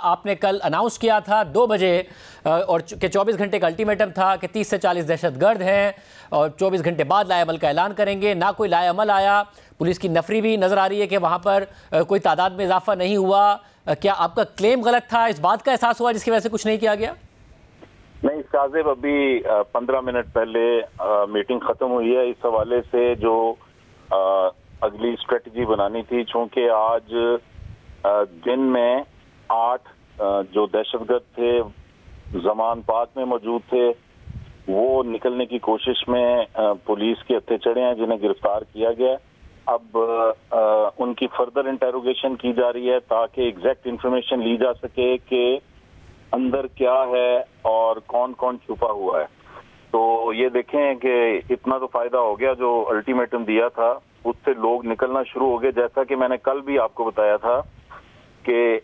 آپ نے کل اناؤنس کیا تھا 2 بجے اور کہ 24 گھنٹے کا الٹیمیٹم تھا کہ 30 سے 40 دہشت گرد ہیں اور 24 گھنٹے بعد لائے عمل کا اعلان کریں گے. نہ کوئی لائے عمل آیا. پولیس کی نفری بھی نظر آ رہی ہے کہ وہاں پر کوئی تعداد میں اضافہ نہیں ہوا. کیا آپ کا کلیم غلط تھا؟ اس بات کا احساس ہوا جس کی وجہ سے کچھ نہیں کیا گیا؟ نہیں شاذیب، ابھی 15 منٹ پہلے میٹنگ ختم ہوئی ہے. اس حوالے سے جو اگلی اسٹریٹجی بنانی تھی، چونکہ آج دن میں 8 جو دہشت گرد تھے زمان پاک میں موجود تھے، وہ نکلنے کی کوشش میں پولیس کے ہتھے چڑھے ہیں، جنہیں گرفتار کیا گیا. اب ان کی فردر انٹروگیشن کی جا رہی ہے تاکہ ایگزیکٹ انفارمیشن لی جا سکے کہ اندر کیا ہے اور کون کون چھپا ہوا ہے. تو یہ دیکھیں کہ اتنا تو فائدہ ہو گیا، جو الٹیمیٹم دیا تھا اس سے لوگ نکلنا شروع ہو گئے. جیسا کہ میں نے کل بھی آپ کو بتایا تھا کہ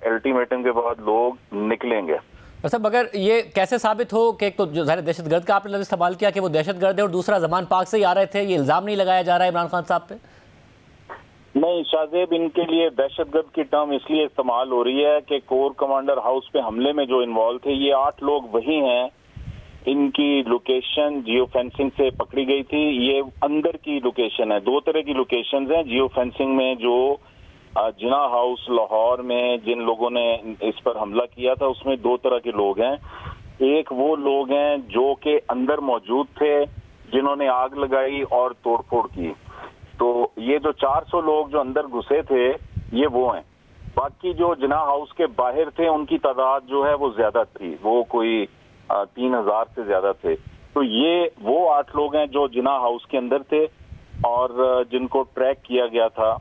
الٹیمیٹم کے بعد لوگ نکلیں گے. صاحب اگر یہ کیسے ثابت ہو کہ ایک تو جو ظاہر دہشت گرد کا آپ نے لفظ استعمال کیا کہ وہ دہشت گرد ہے، اور دوسرا زمان پاک سے ہی آ رہے تھے، یہ الزام نہیں لگایا جا رہا ہے عمران خان صاحب پہ؟ نہیں شاذیب، ان کے لیے دہشت گرد کی ٹرم اس لیے استعمال ہو رہی ہے کہ کور کمانڈر ہاؤس پہ حملے میں جو انوالو تھے یہ 8 لوگ وہی ہیں. ان کی لوکیشن جیو فینسنگ سے پکڑی گئی تھی. یہ اندر کی لوکیشن ہے. 2 طرح کی لوکیشنز ہیں جیو فینسنگ میں. جو جناح ہاؤس لاہور میں جن لوگوں نے اس پر حملہ کیا تھا، اس میں 2 طرح کے لوگ ہیں. ایک وہ لوگ ہیں جو کہ اندر موجود تھے، جنہوں نے آگ لگائی اور توڑ پھوڑ کی. تو یہ جو 400 لوگ جو اندر گھسے تھے یہ وہ ہیں. باقی جو جناح ہاؤس کے باہر تھے ان کی تعداد جو ہے وہ زیادہ تھی، وہ کوئی 3000 سے زیادہ تھے. تو یہ وہ 8 لوگ ہیں جو جناح ہاؤس کے اندر تھے اور جن کو ٹریک کیا گیا تھا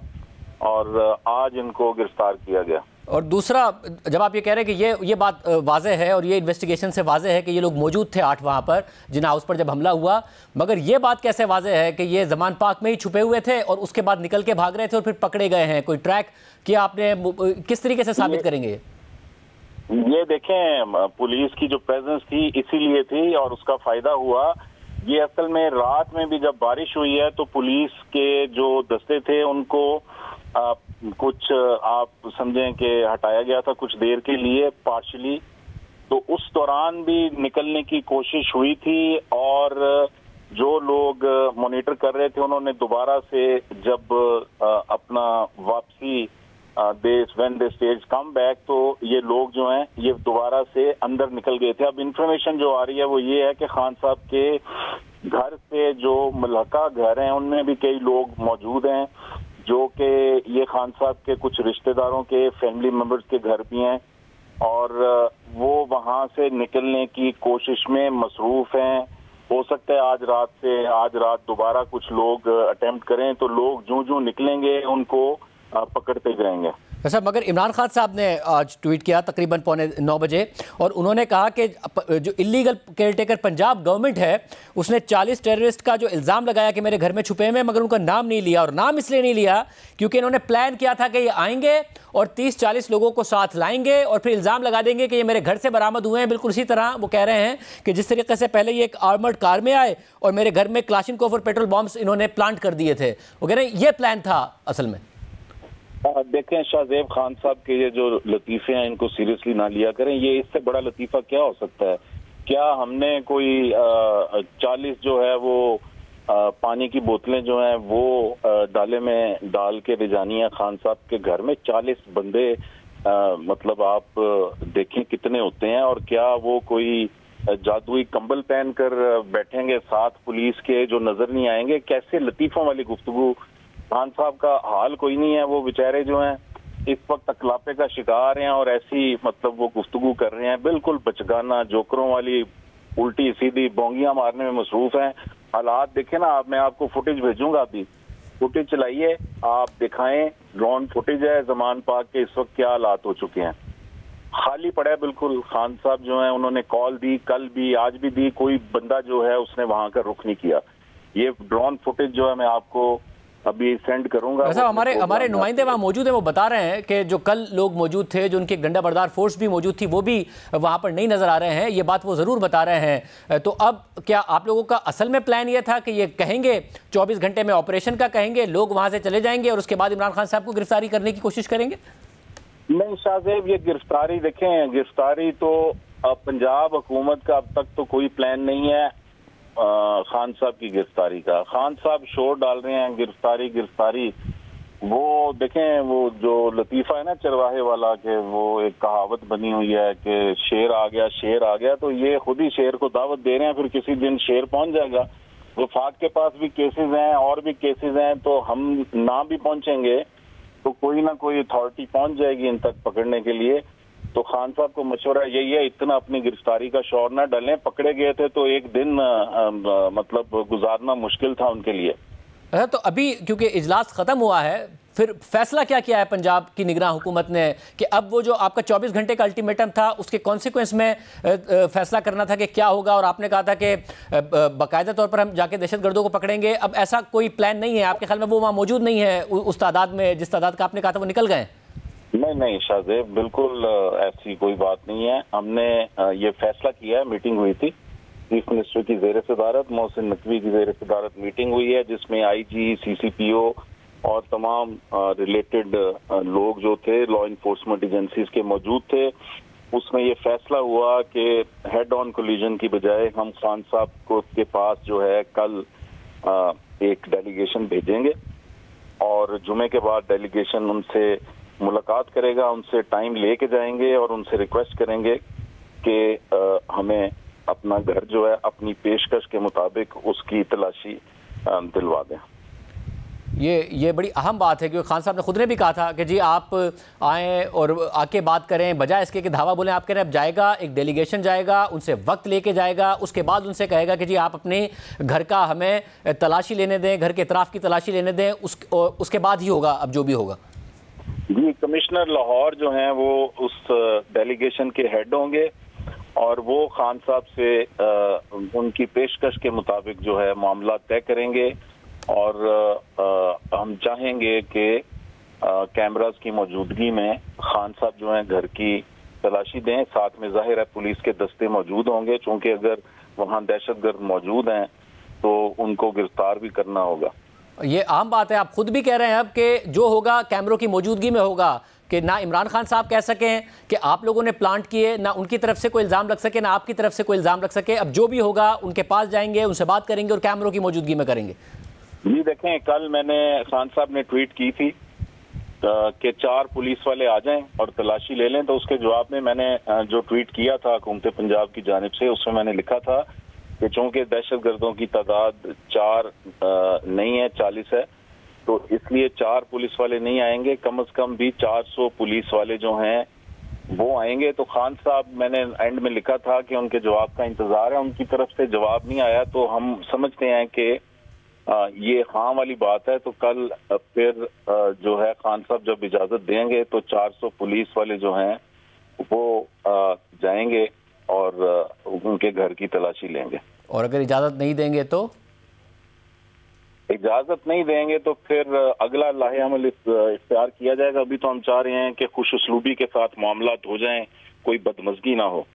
اور آج ان کو گرفتار کیا گیا. اور دوسرا، جب آپ یہ کہہ رہے ہیں کہ یہ بات واضح ہے اور یہ انویسٹیگیشن سے واضح ہے کہ یہ لوگ موجود تھے 8 وہاں پر جناح ہاؤس پر جب حملہ ہوا، مگر یہ بات کیسے واضح ہے کہ یہ زمان پاک میں ہی چھپے ہوئے تھے اور اس کے بعد نکل کے بھاگ رہے تھے اور پھر پکڑے گئے ہیں؟ کوئی ٹریک کیا آپ نے؟ کس طریقے سے ثابت کریں گے یہ دیکھیں، پولیس کی جو پریزنس تھی اسی لیے تھی اور اس کا فائدہ ہوا. یہ اصل میں رات میں بھی جب بارش ہوئی ہے تو پولیس کے جو دستے تھے ان کو کچھ آپ سمجھیں کہ ہٹایا گیا تھا کچھ دیر کے لیے پارشلی. تو اس دوران بھی نکلنے کی کوشش ہوئی تھی اور جو لوگ مانیٹر کر رہے تھے انہوں نے دوبارہ سے جب اپنا واپسی when they stage come back تو یہ لوگ جو ہیں یہ دوبارہ سے اندر نکل گئے تھے. اب انفارمیشن جو آ رہی ہے وہ یہ ہے کہ خان صاحب کے گھر سے جو ملحقہ گھر ہیں ان میں بھی کئی لوگ موجود ہیں جو کہ یہ خان صاحب کے کچھ رشتہ داروں کے فیملی ممبرز کے گھر بھی ہیں اور وہ وہاں سے نکلنے کی کوشش میں مصروف ہیں. ہو سکتا ہے آج رات دوبارہ کچھ لوگ اٹیمپٹ کریں تو لوگ جو نکلیں گے ان کو پکڑتے جائیں گے. صاحب مگر عمران خان صاحب نے آج ٹویٹ کیا تقریباً 9:15 بجے اور انہوں نے کہا کہ جو illegal care taker Punjab government ہے اس نے 40 ٹیررسٹ کا جو الزام لگایا کہ میرے گھر میں چھپے ہوئے، مگر ان کا نام نہیں لیا. اور نام اس لیے نہیں لیا کیونکہ انہوں نے پلان کیا تھا کہ یہ آئیں گے اور 30-40 لوگوں کو ساتھ لائیں گے اور پھر الزام لگا دیں گے کہ یہ میرے گھر سے برآمد ہوئے ہیں. بالکل اسی طرح وہ کہہ رہے ہیں کہ جس طریقے سے پہلے یہ ایک آرمرڈ کار میں آئے اور میرے گھر میں کلاشنکوف اور پیٹرول بامز انہوں نے پلانٹ کر دیے تھے. وہ کہہ رہے ہیں یہ پلان تھا اصل میں. دیکھیں شاذیب، خان صاحب کے یہ جو لطیفے ہیں ان کو سیریسلی نہ لیا کریں. یہ اس سے بڑا لطیفہ کیا ہو سکتا ہے؟ کیا ہم نے کوئی 40 جو ہے وہ پانی کی بوتلیں جو ہیں وہ ڈالے میں ڈال کے بھیجانی ہے خان صاحب کے گھر میں؟ 40 بندے مطلب آپ دیکھیں کتنے ہوتے ہیں. اور کیا وہ کوئی جادوئی کمبل پہن کر بیٹھیں گے ساتھ پولیس کے جو نظر نہیں آئیں گے؟ کیسے لطیفوں والی گفتگو. خان صاحب کا حال کوئی نہیں ہے، وہ بیچارے جو ہیں اس وقت اکلاپے کا شکار ہیں اور ایسی مطلب وہ گفتگو کر رہے ہیں بالکل بچگانہ جوکروں والی، الٹی سیدھی بونگیاں مارنے میں مصروف ہیں. حالات دیکھیں نا آپ، میں آپ کو فوٹیج بھیجوں گا، ابھی فوٹیج چلائیے، آپ دکھائیں ڈرون فوٹیج ہے زمان پاک کے اس وقت کیا حالات ہو چکے ہیں. خالی پڑا ہے بالکل. خان صاحب جو ہیں انہوں نے کال دی، کل بھی آج بھی دی، کوئی بندہ جو ہے اس نے وہاں کا رخ نہیں کیا. یہ ڈرون فوٹیج جو ہے میں آپ کو ابھی سینڈ کروں گا. ہمارے نمائندے وہاں موجود ہیں، وہ بتا رہے ہیں کہ جو کل لوگ موجود تھے، جو ان کی ڈنڈا بردار فورس بھی موجود تھی، وہ بھی وہاں پر نہیں نظر آ رہے ہیں. یہ بات وہ ضرور بتا رہے ہیں. تو اب کیا آپ لوگوں کا اصل میں پلان یہ تھا کہ یہ کہیں گے 24 گھنٹے میں آپریشن کا کہیں گے، لوگ وہاں سے چلے جائیں گے اور اس کے بعد عمران خان صاحب کو گرفتاری کرنے کی کوشش کریں گے؟ نہیں شاہزیب، یہ گرفتاری دیکھیں، گرفتاری تو پنجاب حکومت کا اب تک تو کوئی پلان نہیں ہے خان صاحب کی گرفتاری کا. خان صاحب شور ڈال رہے ہیں گرفتاری. وہ دیکھیں، وہ جو لطیفہ ہے نا چرواہے والا، کہ وہ ایک کہاوت بنی ہوئی ہے کہ شیر آ گیا، تو یہ خود ہی شیر کو دعوت دے رہے ہیں. پھر کسی دن شیر پہنچ جائے گا. وفاق کے پاس بھی کیسز ہیں اور بھی کیسز ہیں، تو ہم نہ بھی پہنچیں گے تو کوئی نہ کوئی اتھارٹی پہنچ جائے گی ان تک پکڑنے کے لیے. تو خان صاحب کو مشورہ یہی ہے، اتنا اپنی گرفتاری کا شور نہ ڈالیں. پکڑے گئے تھے تو ایک دن مطلب گزارنا مشکل تھا ان کے لیے. تو ابھی کیونکہ اجلاس ختم ہوا ہے، پھر فیصلہ کیا ہے پنجاب کی نگراں حکومت نے کہ اب وہ جو آپ کا 24 گھنٹے کا الٹیمیٹم تھا اس کے کانسیکوینس میں فیصلہ کرنا تھا کہ کیا ہوگا، اور آپ نے کہا تھا کہ باقاعدہ طور پر ہم جا کے دہشت گردوں کو پکڑیں گے. اب ایسا کوئی پلان نہیں ہے آپ کے خیال میں؟ وہ وہاں موجود نہیں ہے اس تعداد میں جس تعداد کا آپ نے کہا تھا، وہ نکل گئے؟ نہیں شاہزیب، بالکل ایسی کوئی بات نہیں ہے. ہم نے یہ فیصلہ کیا ہے، میٹنگ ہوئی تھی چیف منسٹر کی زیر صدارت، محسن نقوی کی زیر صدارت میٹنگ ہوئی ہے، جس میں آئی جی، سی سی پی او اور تمام ریلیٹڈ لوگ جو تھے لا انفورسمنٹ ایجنسیز کے موجود تھے. اس میں یہ فیصلہ ہوا کہ ہیڈ آن کولیجن کی بجائے ہم خان صاحب کے پاس جو ہے کل ایک ڈیلیگیشن بھیجیں گے، اور جمعے کے بعد ڈیلیگیشن ان سے ملاقات کرے گا، ان سے ٹائم لے کے جائیں گے اور ان سے ریکویسٹ کریں گے کہ ہمیں اپنا گھر جو ہے اپنی پیشکش کے مطابق اس کی تلاشی دلوا دیں. یہ بڑی اہم بات ہے، کیونکہ خان صاحب نے خود نے بھی کہا تھا کہ جی آپ آئیں اور آ کے بات کریں، بجائے اس کے کہ دھاوا بولیں. آپ کہہ رہے ہیں اب جائے گا، ایک ڈیلیگیشن جائے گا، ان سے وقت لے کے جائے گا، اس کے بعد ان سے کہے گا کہ جی آپ اپنے گھر کا ہمیں تلاشی لینے دیں، گھر کے اطراف کی تلاشی لینے دیں. اس کے بعد ہی ہوگا اب جو بھی ہوگا. جی، کمشنر لاہور جو ہیں وہ اس ڈیلیگیشن کے ہیڈ ہوں گے، اور وہ خان صاحب سے ان کی پیشکش کے مطابق جو ہے معاملات طے کریں گے. اور ہم چاہیں گے کہ کیمراز کی موجودگی میں خان صاحب جو ہیں گھر کی تلاشی دیں. ساتھ میں ظاہر ہے پولیس کے دستے موجود ہوں گے، چونکہ اگر وہاں دہشت گرد موجود ہیں تو ان کو گرفتار بھی کرنا ہوگا. یہ عام بات ہے، آپ خود بھی کہہ رہے ہیں اب کہ جو ہوگا کیمروں کی موجودگی میں ہوگا، کہ نہ عمران خان صاحب کہہ سکیں کہ آپ لوگوں نے پلانٹ کیے، نہ ان کی طرف سے کوئی الزام لگ سکے، نہ آپ کی طرف سے کوئی الزام لگ سکے. اب جو بھی ہوگا ان کے پاس جائیں گے، ان سے بات کریں گے اور کیمروں کی موجودگی میں کریں گے. جی دیکھیں، کل میں نے خان صاحب نے ٹویٹ کی تھی کہ 4 پولیس والے آ جائیں اور تلاشی لے لیں، تو اس کے جواب میں نے جو ٹویٹ کیا تھا حکومت پنجاب کی جانب سے، اس میں میں نے لکھا تھا کہ چونکہ دہشت گردوں کی تعداد 4 نہیں ہے، 40 ہے، تو اس لیے 4 پولیس والے نہیں آئیں گے، کم از کم بھی 400 پولیس والے جو ہیں وہ آئیں گے. تو خان صاحب، میں نے اینڈ میں لکھا تھا کہ ان کے جواب کا انتظار ہے. ان کی طرف سے جواب نہیں آیا، تو ہم سمجھتے ہیں کہ یہ ہاں والی بات ہے. تو کل پھر جو ہے خان صاحب جب اجازت دیں گے تو 400 پولیس والے جو ہیں وہ جائیں گے اور ان کے گھر کی تلاشی لیں گے. اور اگر اجازت نہیں دیں گے تو؟ اجازت نہیں دیں گے تو پھر اگلا لاہے عمل اختیار کیا جائے گا. ابھی تو ہم چاہ رہے ہیں کہ خوش اسلوبی کے ساتھ معاملات ہو جائیں، کوئی بدمزگی نہ ہو.